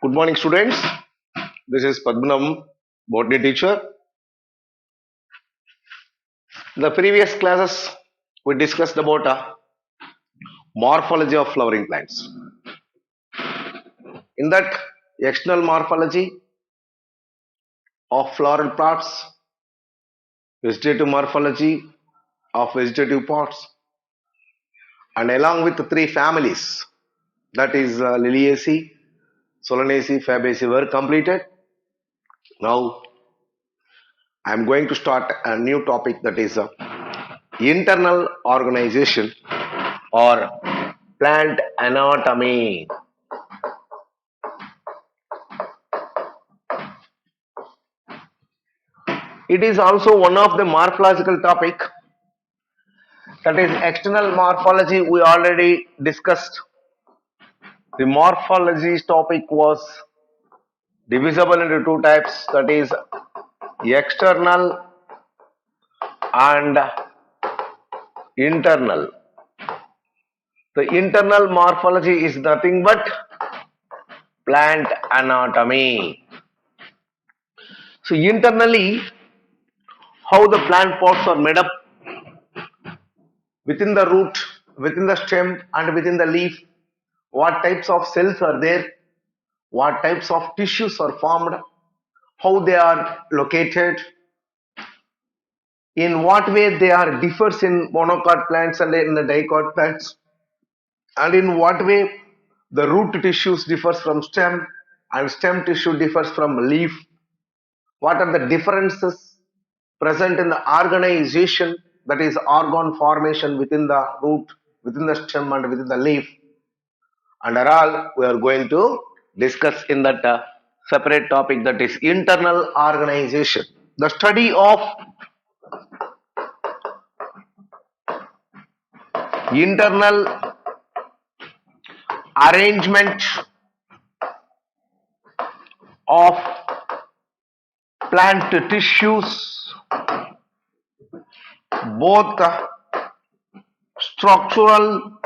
Good morning, students. This is Padmanam, botany teacher. In the previous classes, we discussed about morphology of flowering plants. In that, external morphology of floral parts, vegetative morphology of vegetative parts, and along with the three families, that is Liliaceae, Solanaceae, Fabaceae, were completed. Now, I am going to start a new topic, that is internal organization or plant anatomy. It is also one of the morphological topic, that is external morphology. We already discussed. The morphology topic was divisible into two types, that is external and internal. The internal morphology is nothing but plant anatomy. So internally, how the plant pots are made up within the root, within the stem and within the leaf, what types of cells are there, what types of tissues are formed, how they are located, in what way they are differs in monocot plants and in the dicot plants, and in what way the root tissues differs from stem and stem tissue differs from leaf. What are the differences present in the organization, that is organ formation within the root, within the stem and within the leaf. Under all, we are going to discuss in that separate topic, that is internal organization. The study of internal arrangement of plant tissues, both structural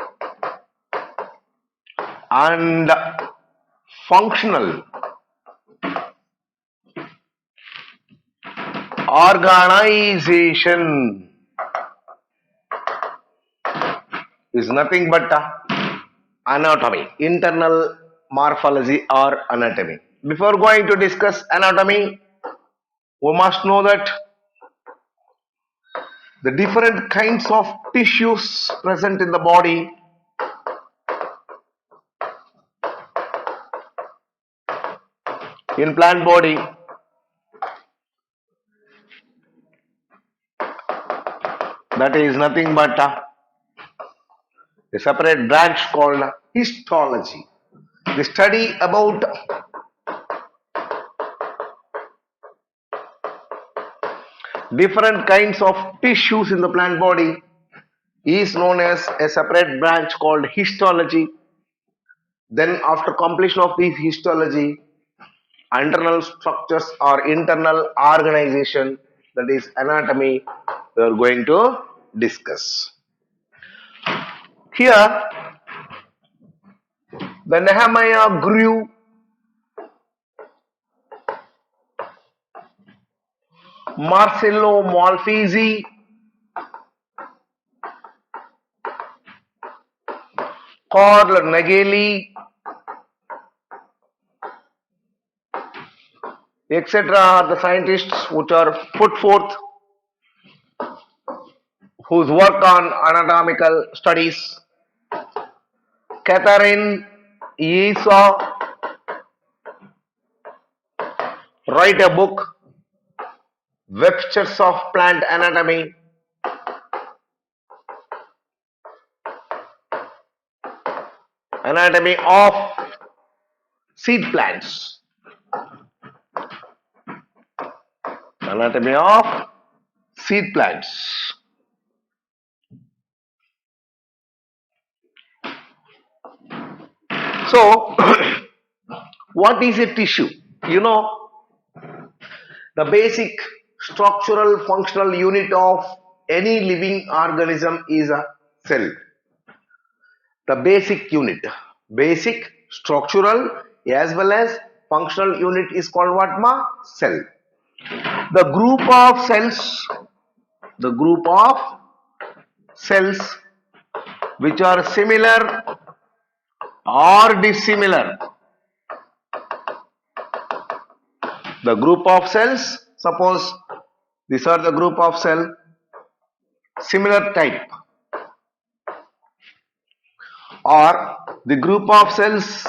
and functional organization, is nothing but anatomy, internal morphology or anatomy. Before going to discuss anatomy, we must know that the different kinds of tissues present in the body in plant body, that is nothing but a separate branch called histology. The study about different kinds of tissues in the plant body is known as a separate branch called histology. Then after completion of this histology, internal structures or internal organization, that is anatomy, we are going to discuss. Here, the Nehemiah grew Marcello Malfisi, Carl Nageli, etc. are the scientists which are put forth, whose work on anatomical studies. Catherine Esau write a book, Webster's of Plant Anatomy. Anatomy of seed plants. Anatomy of seed plants. So, what is a tissue? You know, the basic structural functional unit of any living organism is a cell. The basic unit, basic structural as well as functional unit is called what ma? Cell. The group of cells which are similar or dissimilar. The group of cells, suppose these are the group of cell similar type, or the group of cells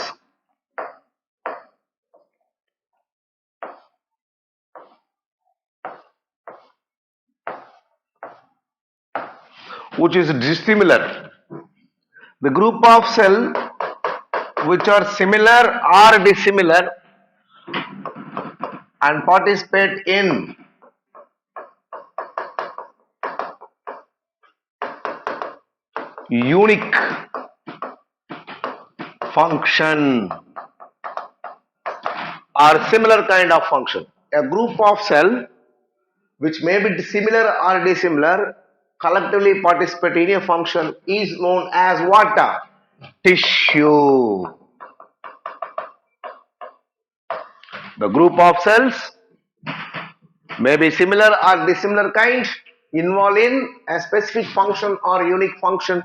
which is dissimilar. The group of cell which are similar or dissimilar and participate in unique function or similar kind of function. A group of cell which may be similar or dissimilar collectively participate in a function is known as what? Tissue. The group of cells may be similar or dissimilar kind involved in a specific function or unique function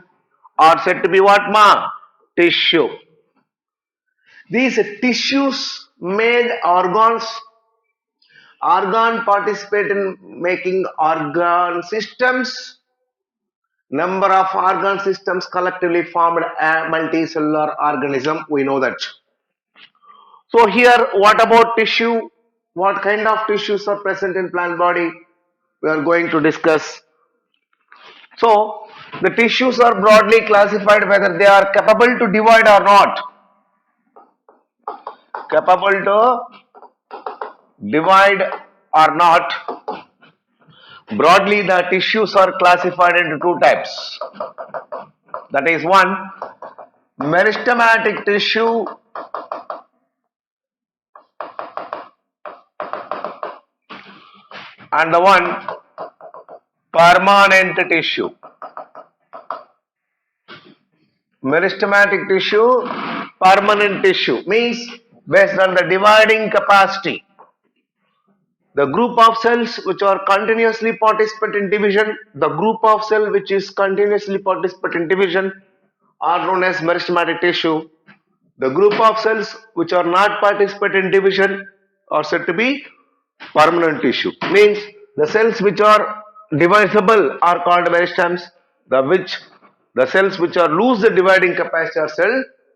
are said to be what ma? Tissue. These tissues made organs. Organ participate in making organ systems. Number of organ systems collectively formed a multicellular organism. We know that. So here, what about tissue? What kind of tissues are present in plant body? We are going to discuss. So the tissues are broadly classified whether they are capable to divide or not. Capable to divide or not. Broadly, the tissues are classified into two types. That is, one, meristematic tissue and the one, permanent tissue. Meristematic tissue, permanent tissue means based on the dividing capacity. The group of cells which are continuously participate in division, the group of cell which is continuously participate in division are known as meristematic tissue. The group of cells which are not participate in division are said to be permanent tissue. Means the cells which are divisible are called meristems. The cells which are lose the dividing capacity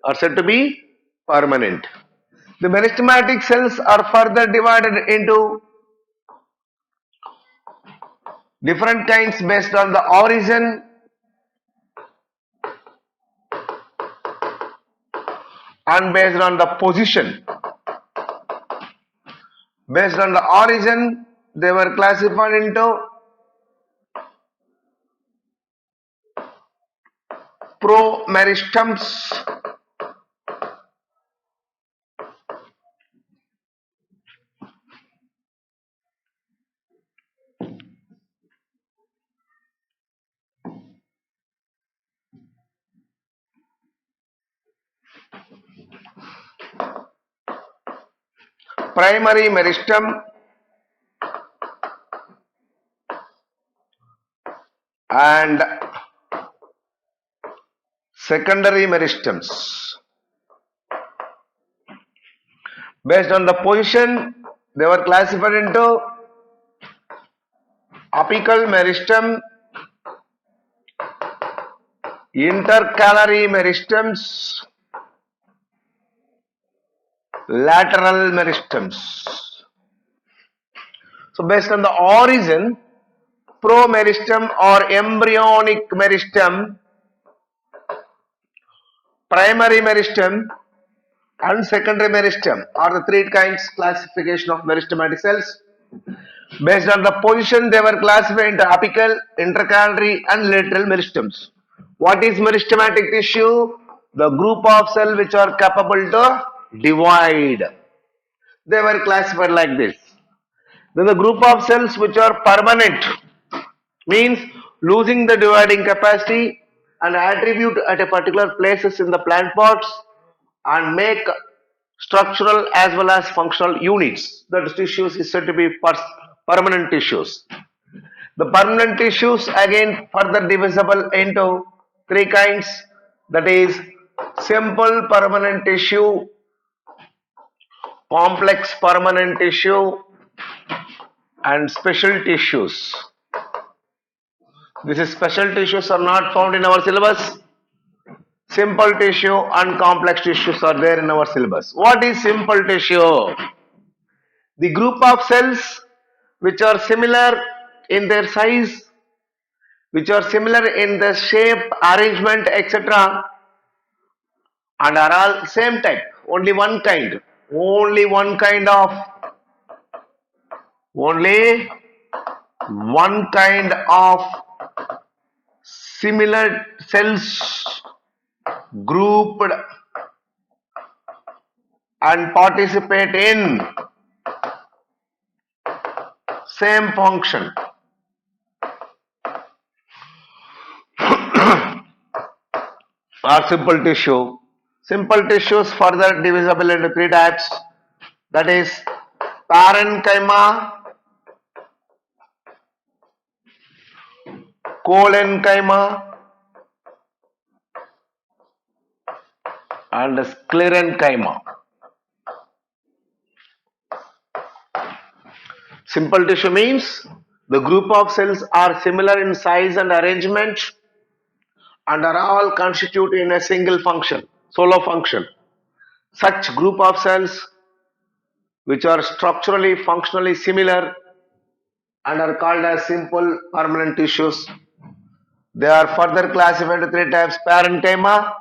are said to be permanent. The meristematic cells are further divided into different kinds based on the origin and based on the position. Based on the origin, they were classified into promeristems primary meristem and secondary meristems. Based on the position, they were classified into apical meristem, intercalary meristems, lateral meristems. So based on the origin, promeristem or embryonic meristem, primary meristem and secondary meristem are the three kinds classification of meristematic cells. Based on the position, they were classified into apical, intercalary and lateral meristems. What is meristematic tissue? The group of cells which are capable to divide. They were classified like this. Then the group of cells which are permanent means losing the dividing capacity and attribute at a particular places in the plant pots and make structural as well as functional units. The tissues is said to be permanent tissues. The permanent tissues again further divisible into three kinds, that is simple permanent tissue, complex permanent tissue and special tissues. This is special tissues are not found in our syllabus. Simple tissue and complex tissues are there in our syllabus. What is simple tissue? The group of cells which are similar in their size, which are similar in the shape, arrangement, etc. and are all same type, only one kind, only one kind of similar cells grouped and participate in same function. Are simple tissue. Simple tissues further divisible into three types, that is parenchyma, collenchyma and sclerenchyma. Simple tissue means the group of cells are similar in size and arrangement and are all constituted in a single function, solo function. Such group of cells which are structurally, functionally similar and are called as simple permanent tissues. They are further classified into three types: parenchyma,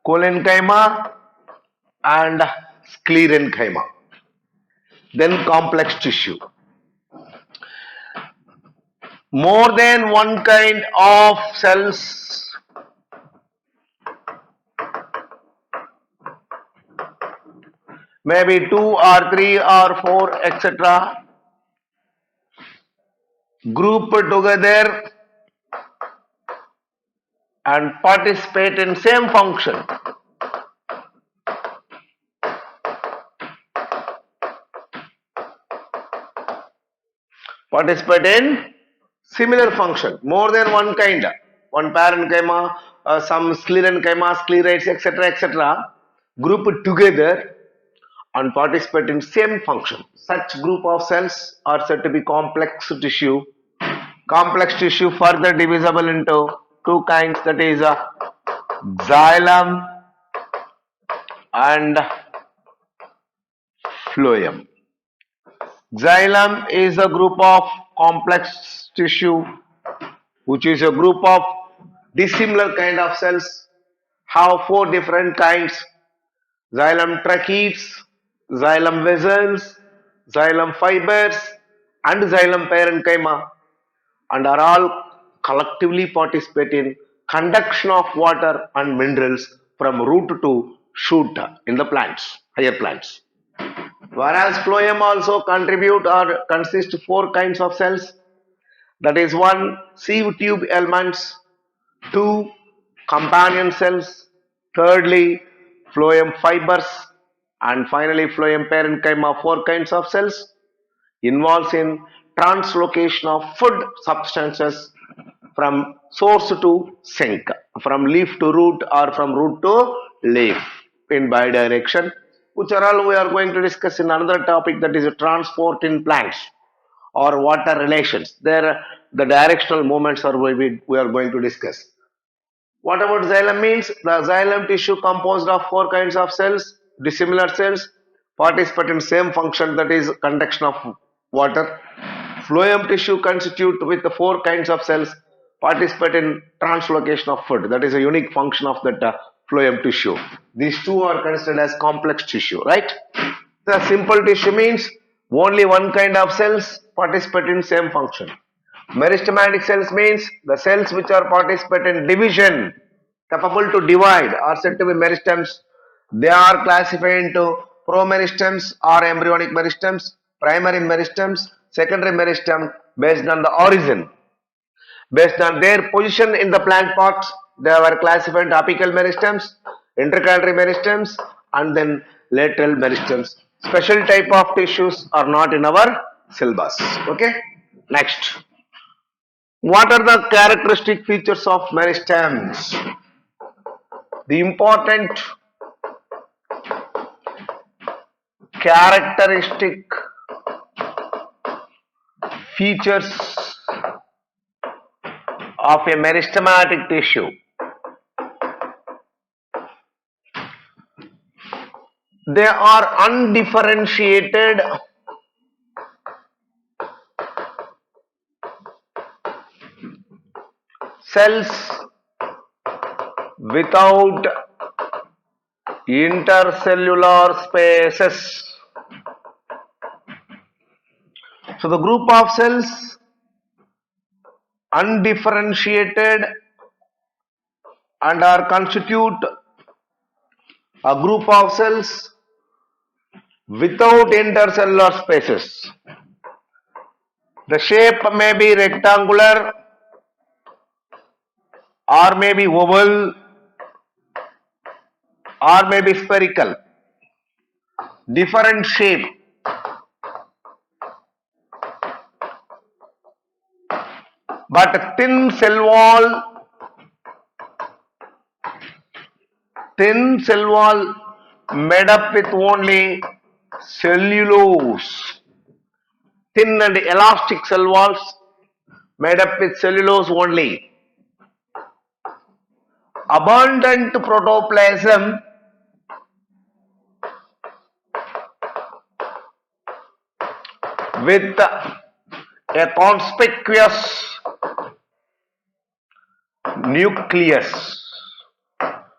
collenchyma and sclerenchyma. Then complex tissue. More than one kind of cells maybe 2 or 3 or 4 etc. group together and participate in same function. Participate in similar function, more than one kind, one parenchyma, some sclerenchyma, sclerites, etc., group together and participate in same function. Such group of cells are said to be complex tissue. Complex tissue further divisible into two kinds, that is xylem and phloem. Xylem is a group of complex tissue which is a group of dissimilar kind of cells, have four different kinds: xylem tracheids, xylem vessels, xylem fibers and xylem parenchyma, and are all collectively participate in conduction of water and minerals from root to shoot in the plants, higher plants. Whereas phloem also contribute or consist four kinds of cells, that is one sieve tube elements, two companion cells, thirdly phloem fibers, and finally phloem parenchyma. Four kinds of cells involves in translocation of food substances from source to sink, from leaf to root or from root to leaf in bidirection, which are all we are going to discuss in another topic, that is transport in plants or water relations. There the directional movements are we are going to discuss. What about xylem means? The xylem tissue composed of four kinds of cells, dissimilar cells, participate in same function, that is conduction of water. Phloem tissue constitute with the four kinds of cells, participate in translocation of food, that is a unique function of that phloem tissue. These two are considered as complex tissue, right? The simple tissue means only one kind of cells participate in same function. Meristematic cells means the cells which are participate in division, capable to divide, are said to be meristems. They are classified into promeristems or embryonic meristems, primary meristems, secondary meristem based on the origin. Based on their position in the plant parts, they were classified into apical meristems, intercalary meristems, and then lateral meristems. Special type of tissues are not in our syllabus. Okay. Next, what are the characteristic features of meristems? The important characteristic features of a meristematic tissue. They are undifferentiated cells without intercellular spaces. So the group of cells undifferentiated and are constitute a group of cells without intercellular spaces. The shape may be rectangular or may be oval or may be spherical. Different shape. But thin cell wall made up with only cellulose. Thin and elastic cell walls made up with cellulose only. Abundant protoplasm with a conspicuous nucleus.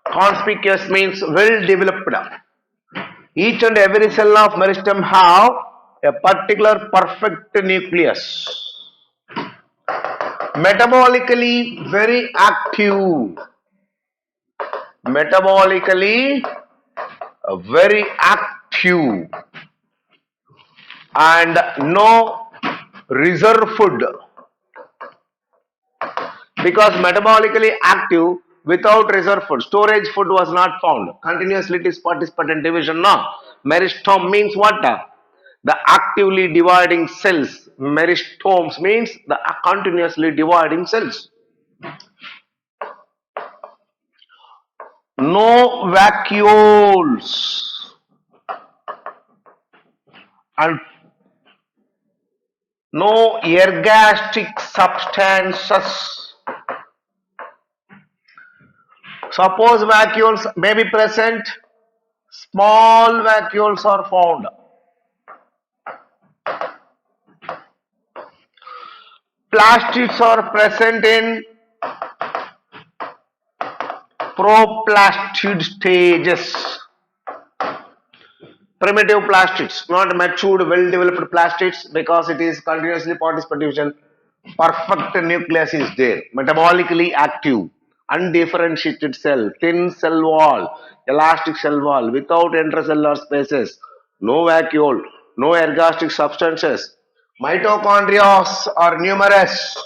Conspicuous means well developed. Each and every cell of meristem have a particular perfect nucleus. Metabolically very active. Metabolically very active and no reserve food. Because metabolically active without reserve food, storage food was not found. Continuously it is participant division now. Meristome means what? The actively dividing cells. Meristomes means the continuously dividing cells. No vacuoles and no ergastic substances. Suppose vacuoles may be present, small vacuoles are found. Plastids are present in proplastid stages. Primitive plastids, not matured, well-developed plastids, because it is continuously participant division. Perfect nucleus is there. Metabolically active, undifferentiated cell, thin cell wall, elastic cell wall, without intracellular spaces, no vacuole, no ergastic substances. Mitochondria are numerous.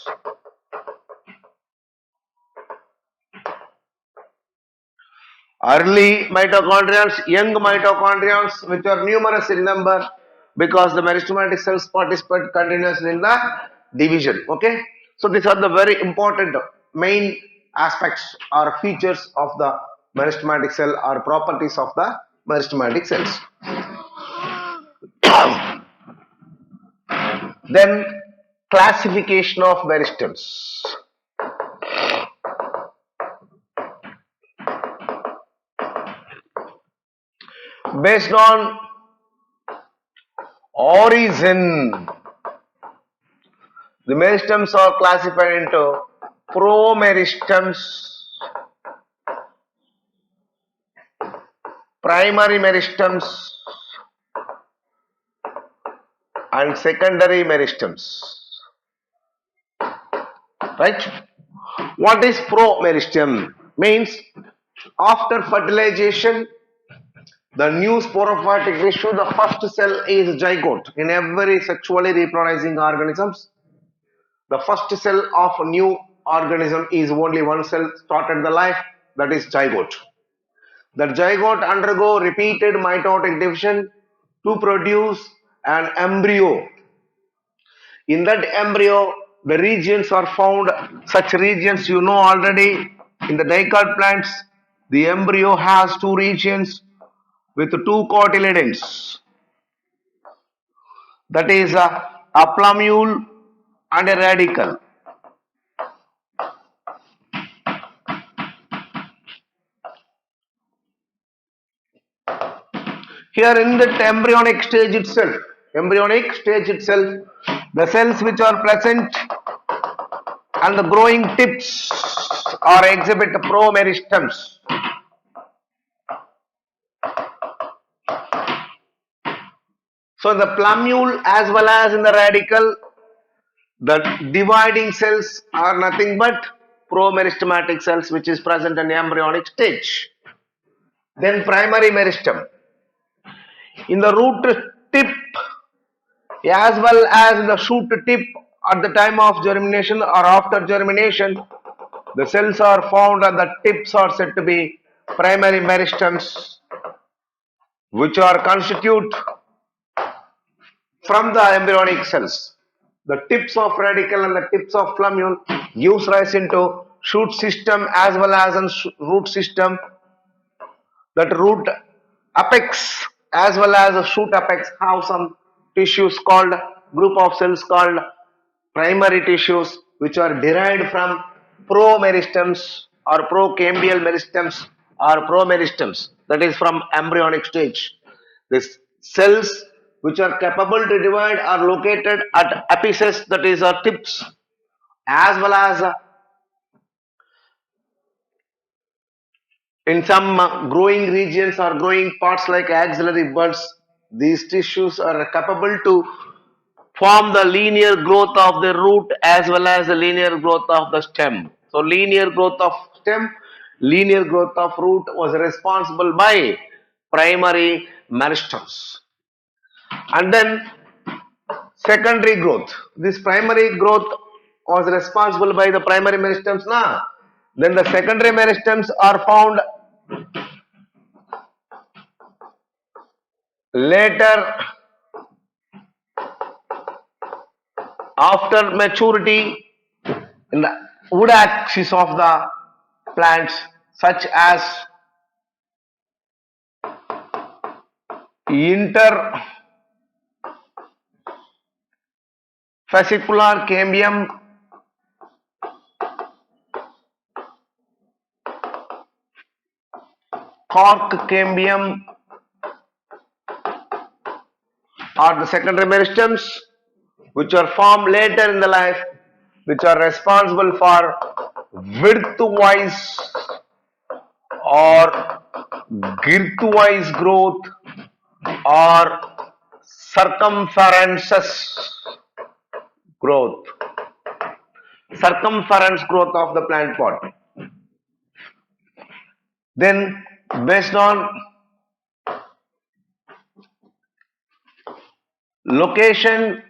Early mitochondrions, young mitochondrions, which are numerous in number, because the meristematic cells participate continuously in the division. Okay, so these are the very important main aspects or features of the meristematic cell or properties of the meristematic cells. Then classification of meristems. Based on origin, the meristems are classified into promeristems, primary meristems, and secondary meristems. Right? What is promeristem? Means after fertilization, the new sporophytic tissue, the first cell is zygote. In every sexually reproducing organisms, the first cell of a new organism is only one cell started the life, that is zygote. The zygote undergo repeated mitotic division to produce an embryo. In that embryo, the regions are found, such regions you know already in the dicot plants. The embryo has two regions with two cotyledons. That is a plumule and a radicle. Here in the embryonic stage itself, the cells which are present and the growing tips or exhibit promeristems. So in the plumule as well as in the radicle, the dividing cells are nothing but promeristematic cells which is present in the embryonic stage. Then primary meristem. In the root tip as well as in the shoot tip at the time of germination or after germination, the cells are found and the tips are said to be primary meristems, which are constitute from the embryonic cells. The tips of radicle and the tips of plumule gives rise into shoot system as well as in root system. That root apex as well as the shoot apex have some tissues called group of cells called primary tissues, which are derived from promeristems or procambial meristems or promeristems, that is from embryonic stage. These cells which are capable to divide are located at apices, that is tips, as well as in some growing regions or growing parts like axillary buds. These tissues are capable to form the linear growth of the root as well as the linear growth of the stem. So linear growth of stem, linear growth of root was responsible by primary meristems. And then secondary growth. This primary growth was responsible by the primary meristems. Then the secondary meristems are found later after maturity in the wood axis of the plants, such as interfascicular cambium, cork cambium are the secondary meristems which are formed later in the life, which are responsible for width-wise or girth-wise growth or circumference growth of the plant pot. Then based on location,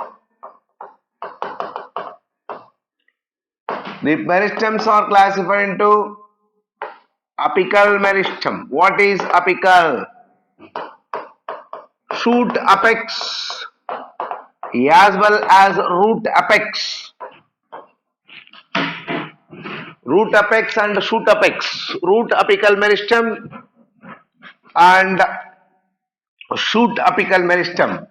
the meristems are classified into apical meristem. What is apical? Shoot apex as well as root apex. Root apex and shoot apex. Root apical meristem and shoot apical meristem.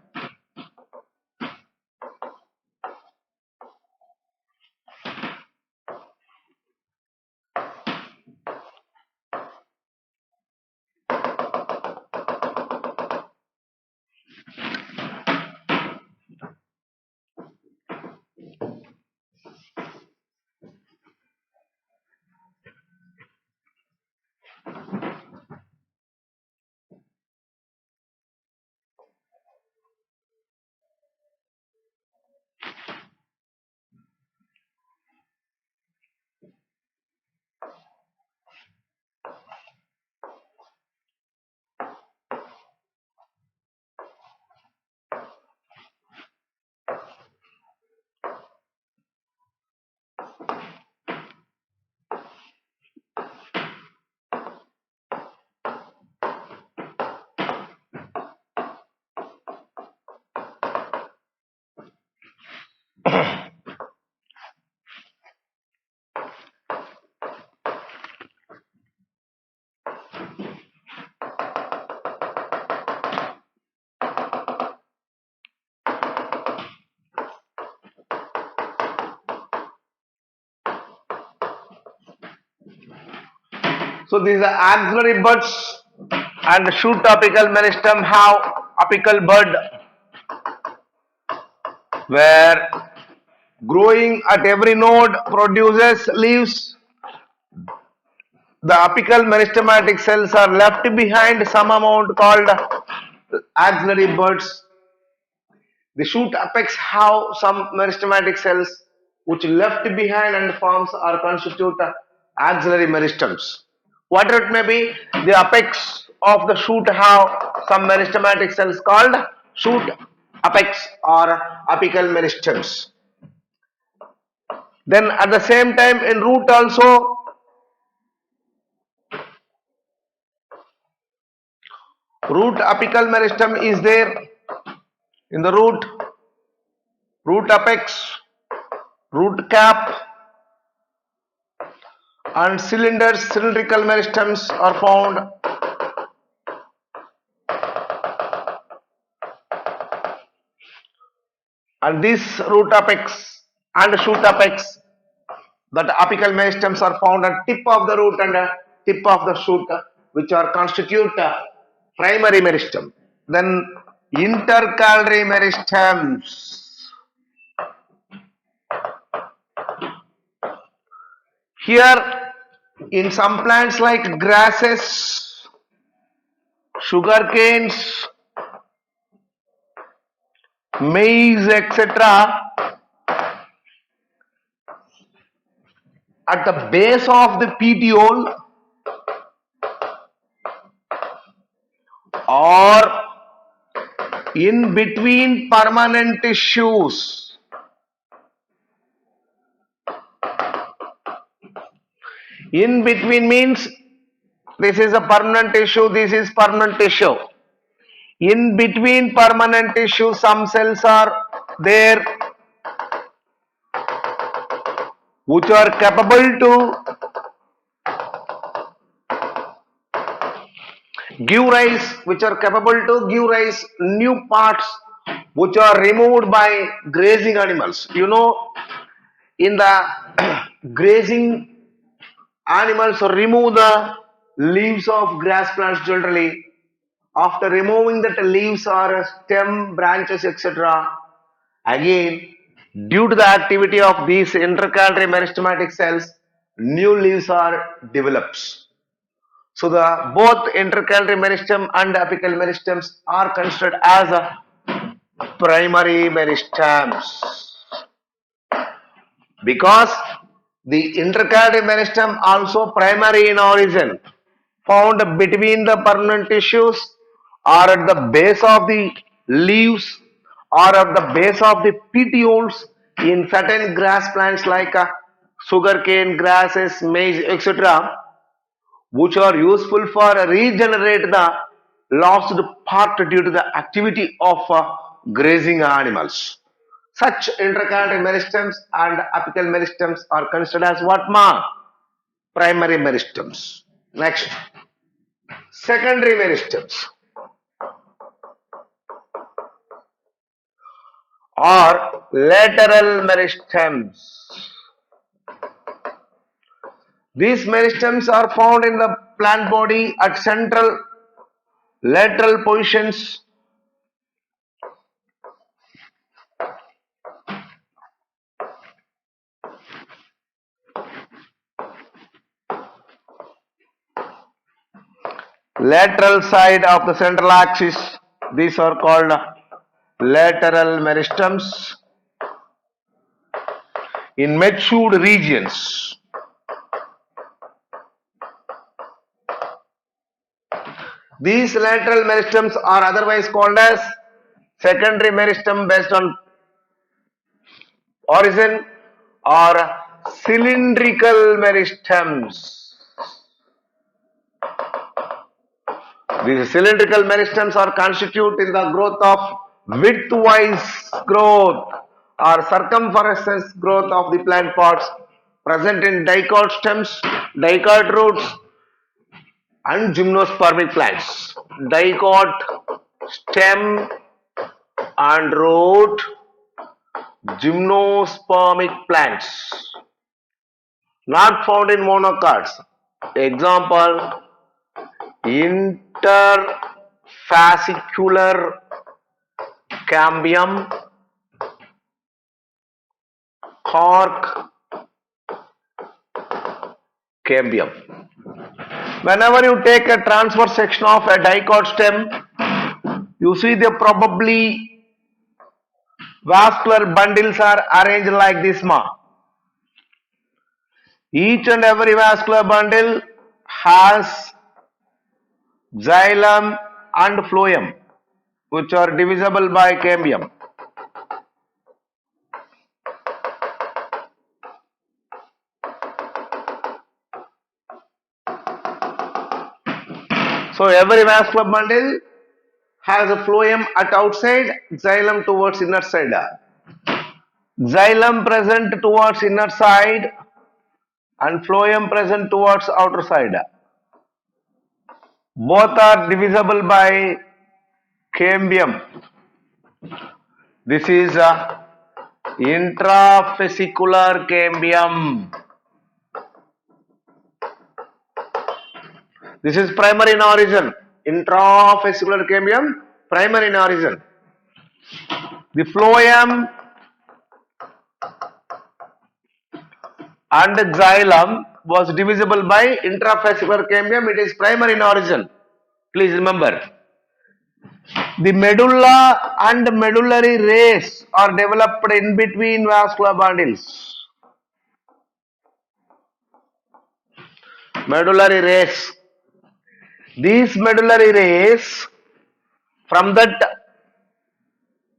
So these are axillary buds and shoot apical meristem have apical bud where growing at every node produces leaves. The apical meristematic cells are left behind some amount called axillary buds. The shoot apex have some meristematic cells which left behind and forms or constitute axillary meristems. Whatever it may be, the apex of the shoot have some meristematic cells called shoot apex or apical meristems. Then at the same time in root also, root apical meristem is there in the root apex, root cap and cylindrical meristems are found. And this root apex and shoot apex, that apical meristems are found at tip of the root and tip of the shoot, which are constitute primary meristem. Then intercalary meristems. Here in some plants like grasses, sugar canes, maize, etc., at the base of the petiole or in between permanent tissues, in between means this is a permanent tissue, this is permanent tissue. In between permanent tissue, some cells are there which are capable to give rise new parts which are removed by grazing animals. You know, in the grazing animals remove the leaves of grass plants generally. After removing that leaves or stem, branches, etc., again, due to the activity of these intercalary meristematic cells, new leaves are developed. So the both intercalary meristem and apical meristems are considered as a primary meristems because the intercalary meristem also primary in origin, found between the permanent tissues or at the base of the leaves or at the base of the petioles in certain grass plants like sugarcane, grasses, maize, etc., which are useful for regenerate the lost part due to the activity of grazing animals. Such intercalary meristems and apical meristems are considered as what ma? Primary meristems. Next, secondary meristems or lateral meristems. These meristems are found in the plant body at central lateral positions. Lateral side of the central axis. These are called lateral meristems in matured regions. These lateral meristems are otherwise called as secondary meristem based on origin or cylindrical meristems. These cylindrical meristems are constituted in the growth of widthwise growth or circumference growth of the plant pods present in dicot stems, dicot roots, and gymnospermic plants. Dicot stem and root gymnospermic plants not found in monocots. Example, interfascicular cambium, cork cambium. Whenever you take a transverse section of a dicot stem, you see the probably vascular bundles are arranged like this. Each and every vascular bundle has xylem and phloem, which are divisible by cambium. So every vascular bundle has a phloem at outside, xylem towards inner side. Xylem present towards inner side and phloem present towards outer side. Both are divisible by cambium. This is intrafascicular cambium. This is primary in origin. Intrafascicular cambium, primary in origin. The phloem and xylem was divisible by intrafascicular cambium. It is primary in origin. Please remember. The medulla and medullary rays are developed in between vascular bundles. Medullary rays. These medullary rays, from that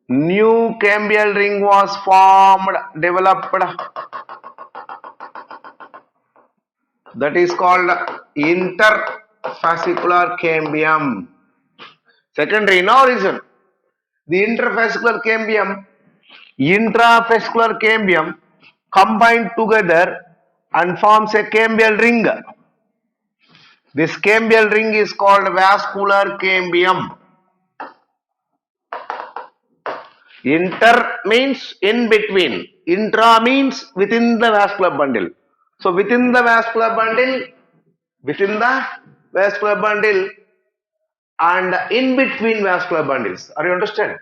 new cambial ring was formed, developed. That is called interfascicular cambium. Secondary in origin. The interfascicular cambium, intrafascicular cambium combined together and forms a cambial ring. This cambial ring is called vascular cambium. Inter means in between. Intra means within the vascular bundle. So within the vascular bundle and in between vascular bundles. Are you understand?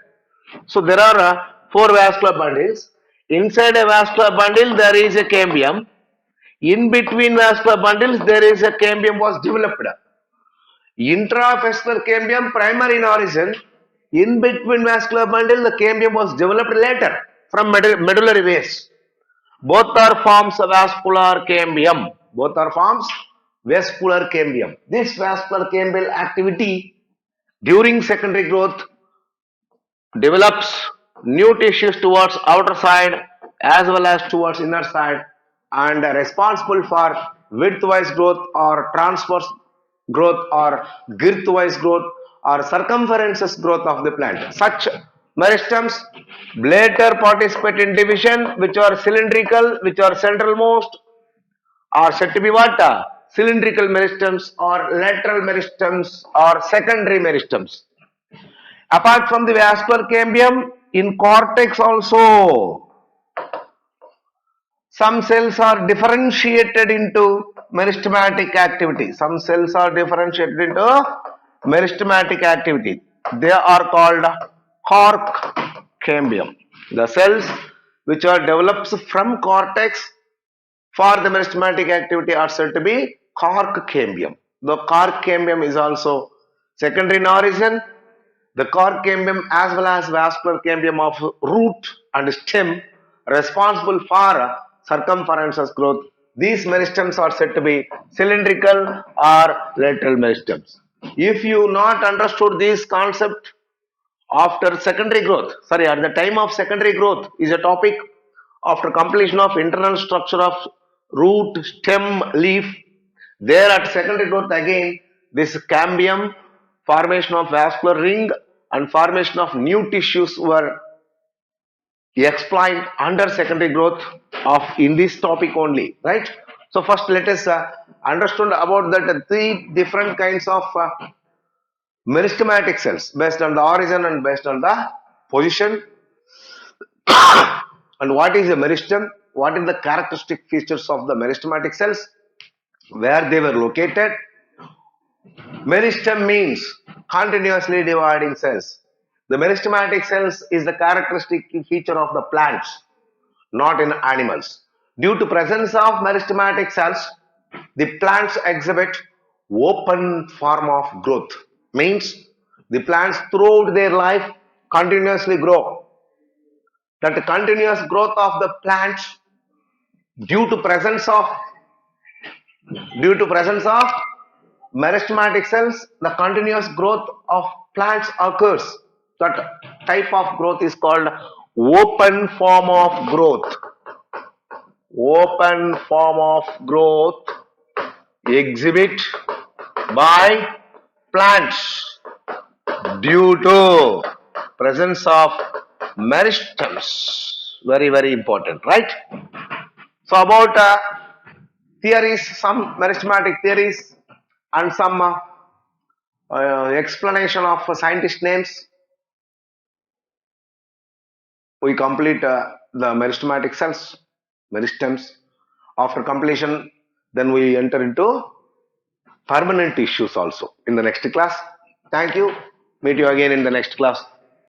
So there are 4 vascular bundles. Inside a vascular bundle there is a cambium. In between vascular bundles there is a cambium was developed. Intrafascicular cambium primary in origin. In between vascular bundle the cambium was developed later from medullary rays. Both are forms of vascular cambium. Both are forms vascular cambium. This vascular cambial activity during secondary growth develops new tissues towards outer side as well as towards inner side and responsible for widthwise growth or transverse growth or girthwise growth or circumferences growth of the plant. Such meristems later participate in division, which are cylindrical, which are centralmost, are said to be what? Cylindrical meristems or lateral meristems or secondary meristems. Apart from the vascular cambium, in cortex also some cells are differentiated into meristematic activity. Some cells are differentiated into meristematic activity. They are called cork cambium. The cells which are developed from cortex for the meristematic activity are said to be cork cambium. The cork cambium is also secondary in origin. The cork cambium as well as vascular cambium of root and stem responsible for circumferences growth. These meristems are said to be cylindrical or lateral meristems. If you not understood this concept after secondary growth, at the time of secondary growth is a topic after completion of internal structure of root, stem, leaf. There at secondary growth again this cambium, formation of vascular ring and formation of new tissues were explained under secondary growth of in this topic only, right? So first let us understand about that three different kinds of meristematic cells based on the origin and based on the position. And what is a meristem? What is the characteristic features of the meristematic cells? Where they were located? Meristem means continuously dividing cells. The meristematic cells is the characteristic feature of the plants, not in animals. Due to presence of meristematic cells, the plants exhibit open form of growth. Means the plants throughout their life continuously grow. That continuous growth of the plants due to presence of meristematic cells, the continuous growth of plants occurs. That type of growth is called open form of growth. Open form of growth exhibit by plants due to presence of meristems. Very, very important, right? So about theories, some meristematic theories and some explanation of scientist names. We complete the meristematic cells, meristems. After completion, then we enter into permanent tissues also in the next class. Thank you. Meet you again in the next class.